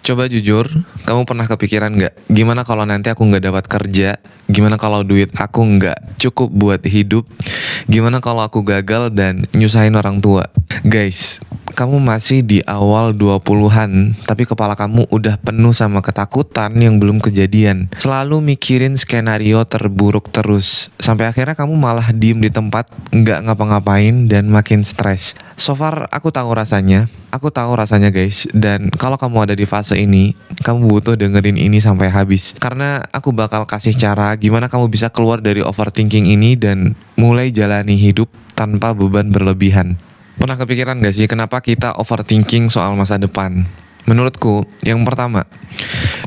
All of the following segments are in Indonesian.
Coba jujur, kamu pernah kepikiran nggak? Gimana kalau nanti aku nggak dapat kerja? Gimana kalau duit aku nggak cukup buat hidup? Gimana kalau aku gagal dan nyusahin orang tua? Guys, kamu masih di awal 20-an, tapi kepala kamu udah penuh sama ketakutan yang belum kejadian. Selalu mikirin skenario terburuk terus, sampai akhirnya kamu malah diem di tempat, nggak ngapa-ngapain dan makin stres. So far, aku tahu rasanya guys, dan kalau kamu ada di fase ini, kamu butuh dengerin ini sampai habis. Karena aku bakal kasih cara gimana kamu bisa keluar dari overthinking ini dan mulai jalani hidup tanpa beban berlebihan. Pernah kepikiran gak sih kenapa kita overthinking soal masa depan? Menurutku, yang pertama,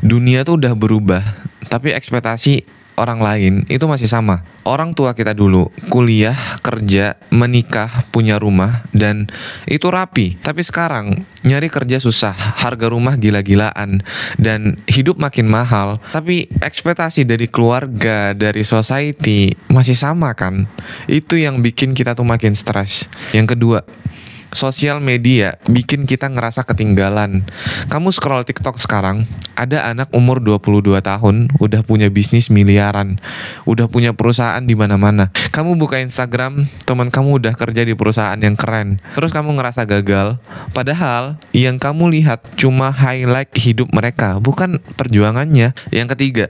dunia tuh udah berubah, tapi ekspektasi orang lain itu masih sama. Orang tua kita dulu, kuliah, kerja, menikah, punya rumah, dan itu rapi. Tapi sekarang, nyari kerja susah, harga rumah gila-gilaan, dan hidup makin mahal. Tapi ekspektasi dari keluarga, dari society, masih sama kan? Itu yang bikin kita tuh makin stres. Yang kedua, sosial media bikin kita ngerasa ketinggalan. Kamu scroll TikTok sekarang, ada anak umur 22 tahun udah punya bisnis miliaran, udah punya perusahaan di mana-mana. Kamu buka Instagram, teman kamu udah kerja di perusahaan yang keren. Terus kamu ngerasa gagal, padahal yang kamu lihat cuma highlight hidup mereka, bukan perjuangannya. Yang ketiga,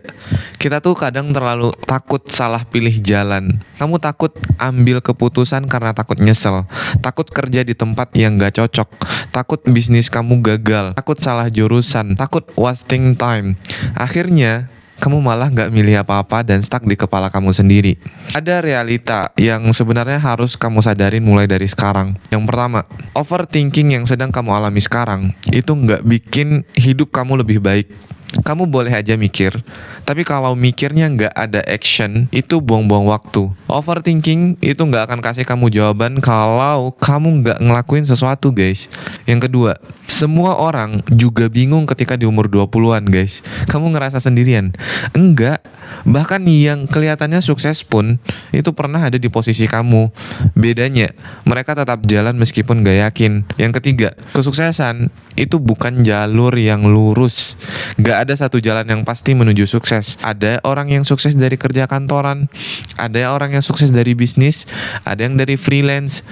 kita tuh kadang terlalu takut salah pilih jalan. Kamu takut ambil keputusan karena takut nyesel, takut kerja di tempat yang gak cocok, takut bisnis kamu gagal, takut salah jurusan, takut wasting time. Akhirnya kamu malah gak milih apa-apa dan stuck di kepala kamu sendiri. Ada realita yang sebenarnya harus kamu sadarin mulai dari sekarang. Yang pertama, overthinking yang sedang kamu alami sekarang itu gak bikin hidup kamu lebih baik. Kamu boleh aja mikir, tapi kalau mikirnya nggak ada action, itu buang-buang waktu. Overthinking itu nggak akan kasih kamu jawaban kalau kamu nggak ngelakuin sesuatu, guys. Yang kedua, semua orang juga bingung ketika di umur 20-an, guys. Kamu ngerasa sendirian? Enggak. Bahkan yang kelihatannya sukses pun itu pernah ada di posisi kamu. Bedanya, mereka tetap jalan meskipun gak yakin. Yang ketiga, kesuksesan itu bukan jalur yang lurus. Gak ada satu jalan yang pasti menuju sukses. Ada orang yang sukses dari kerja kantoran, ada orang yang sukses dari bisnis, ada yang dari freelance.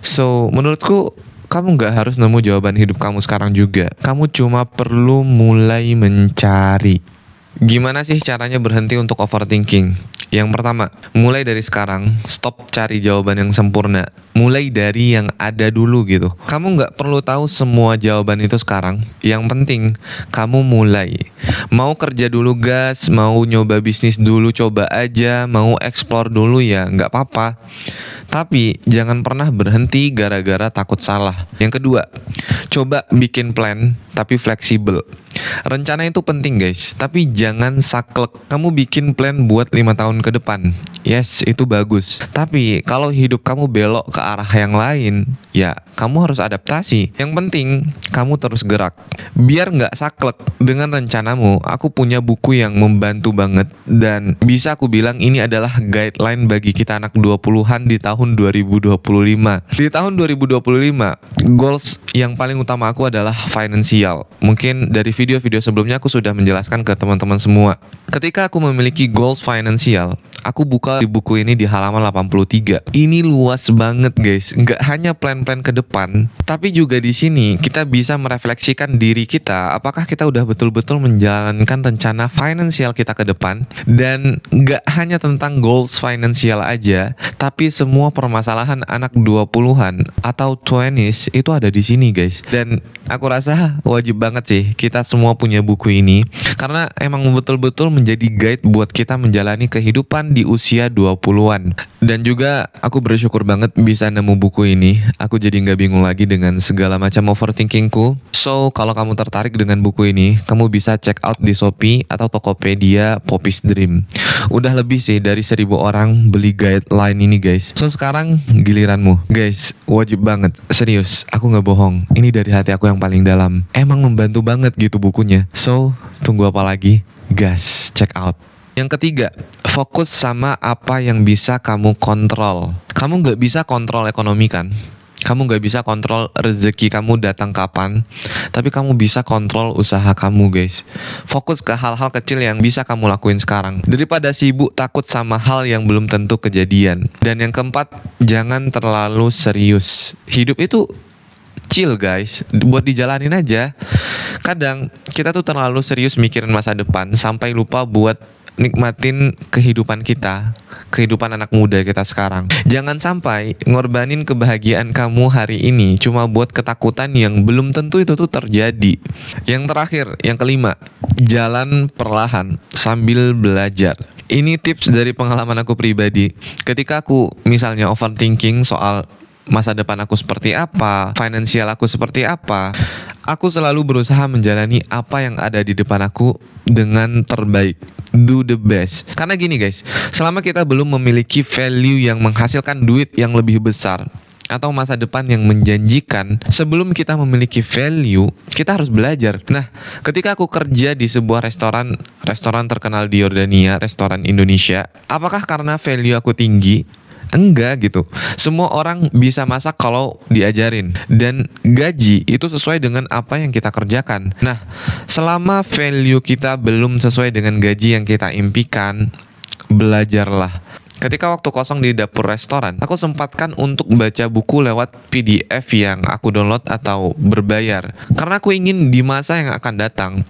So, menurutku kamu gak harus nemu jawaban hidup kamu sekarang juga. Kamu cuma perlu mulai mencari. Gimana sih caranya berhenti untuk overthinking? Yang pertama, mulai dari sekarang, stop cari jawaban yang sempurna. Mulai dari yang ada dulu gitu. Kamu nggak perlu tahu semua jawaban itu sekarang. Yang penting, kamu mulai. Mau kerja dulu gas, mau nyoba bisnis dulu coba aja, mau explore dulu ya nggak apa-apa. Tapi jangan pernah berhenti gara-gara takut salah. Yang kedua, coba bikin plan tapi fleksibel. Rencana itu penting guys, tapi jangan saklek. Kamu bikin plan buat 5 tahun ke depan. Yes, itu bagus. Tapi kalau hidup kamu belok ke arah yang lain, ya kamu harus adaptasi. Yang penting, kamu terus gerak. Biar nggak saklek dengan rencanamu, aku punya buku yang membantu banget. Dan bisa aku bilang ini adalah guideline bagi kita anak 20-an di tahun 2025. Di tahun 2025, goals yang paling utama aku adalah finansial. Mungkin dari video-video sebelumnya aku sudah menjelaskan ke teman-teman semua. Ketika aku memiliki goals finansial, aku buka di buku ini di halaman 83. Ini luas banget guys, nggak hanya plan-plan ke depan, tapi juga di sini kita bisa merefleksikan diri kita, apakah kita udah betul-betul menjalankan rencana finansial kita ke depan. Dan nggak hanya tentang goals finansial aja, tapi semua permasalahan anak 20-an atau 20s itu ada di sini guys. Dan aku rasa wajib banget sih kita semua punya buku ini, karena emang betul-betul menjadi guide buat kita menjalani kehidupan di usia 20-an. Dan juga aku bersyukur banget bisa nemu buku ini. Aku jadi nggak bingung lagi dengan segala macam overthinkingku. So, kalau kamu tertarik dengan buku ini, kamu bisa check out di Shopee atau Tokopedia Poppy's Dream. Udah lebih sih dari 1.000 orang beli guideline ini guys. So, sekarang giliranmu. Guys, wajib banget. Serius, aku nggak bohong. Ini dari hati aku yang paling dalam. Emang membantu banget gitu bukunya. So, tunggu apa lagi? Gas, check out. Yang ketiga, fokus sama apa yang bisa kamu kontrol. Kamu nggak bisa kontrol ekonomi kan? Kamu nggak bisa kontrol rezeki kamu datang kapan, tapi kamu bisa kontrol usaha kamu, guys. Fokus ke hal-hal kecil yang bisa kamu lakuin sekarang, daripada sibuk takut sama hal yang belum tentu kejadian. Dan yang keempat, jangan terlalu serius. Hidup itu chill, guys, buat dijalanin aja. Kadang kita tuh terlalu serius mikirin masa depan sampai lupa buat nikmatin kehidupan kita, kehidupan anak muda kita sekarang. Jangan sampai ngorbanin kebahagiaan kamu hari ini cuma buat ketakutan yang belum tentu itu tuh terjadi. Yang terakhir, yang kelima, jalan perlahan sambil belajar. Ini tips dari pengalaman aku pribadi. Ketika aku misalnya overthinking soal masa depan aku seperti apa, finansial aku seperti apa, aku selalu berusaha menjalani apa yang ada di depan aku dengan terbaik. Do the best. Karena gini, guys, selama kita belum memiliki value yang menghasilkan duit yang lebih besar atau masa depan yang menjanjikan, sebelum kita memiliki value, kita harus belajar. Nah, ketika aku kerja di sebuah restoran terkenal di Yordania, restoran Indonesia, apakah karena value aku tinggi? Enggak gitu. Semua orang bisa masak kalau diajarin, dan gaji itu sesuai dengan apa yang kita kerjakan. Nah, selama value kita belum sesuai dengan gaji yang kita impikan, belajarlah. Ketika waktu kosong di dapur restoran, aku sempatkan untuk baca buku lewat PDF yang aku download atau berbayar. Karena aku ingin di masa yang akan datang,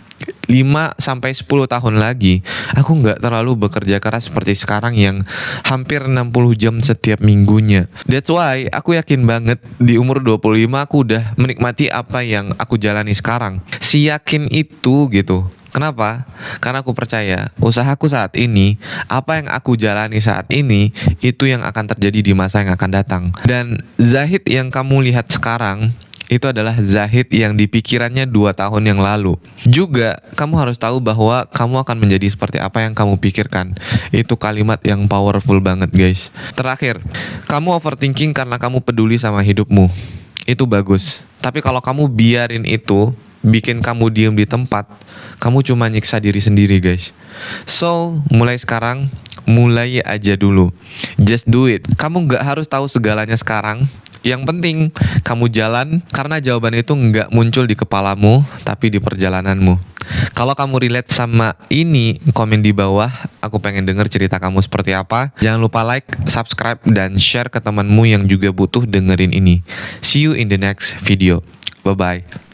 5-10 tahun lagi, aku nggak terlalu bekerja keras seperti sekarang yang hampir 60 jam setiap minggunya. That's why aku yakin banget di umur 25 aku udah menikmati apa yang aku jalani sekarang. Si yakin itu gitu. Kenapa? Karena aku percaya usahaku saat ini, apa yang aku jalani saat ini, itu yang akan terjadi di masa yang akan datang. Dan Zahid yang kamu lihat sekarang, itu adalah Zahid yang di pikirannya 2 tahun yang lalu. Juga kamu harus tahu bahwa kamu akan menjadi seperti apa yang kamu pikirkan. Itu kalimat yang powerful banget, guys. Terakhir, kamu overthinking karena kamu peduli sama hidupmu. Itu bagus. Tapi kalau kamu biarin itu bikin kamu diem di tempat, kamu cuma nyiksa diri sendiri, guys. So, mulai sekarang, mulai aja dulu. Just do it. Kamu nggak harus tahu segalanya sekarang. Yang penting, kamu jalan, karena jawaban itu nggak muncul di kepalamu, tapi di perjalananmu. Kalau kamu relate sama ini, komen di bawah. Aku pengen denger cerita kamu seperti apa. Jangan lupa like, subscribe, dan share ke temanmu yang juga butuh dengerin ini. See you in the next video. Bye-bye.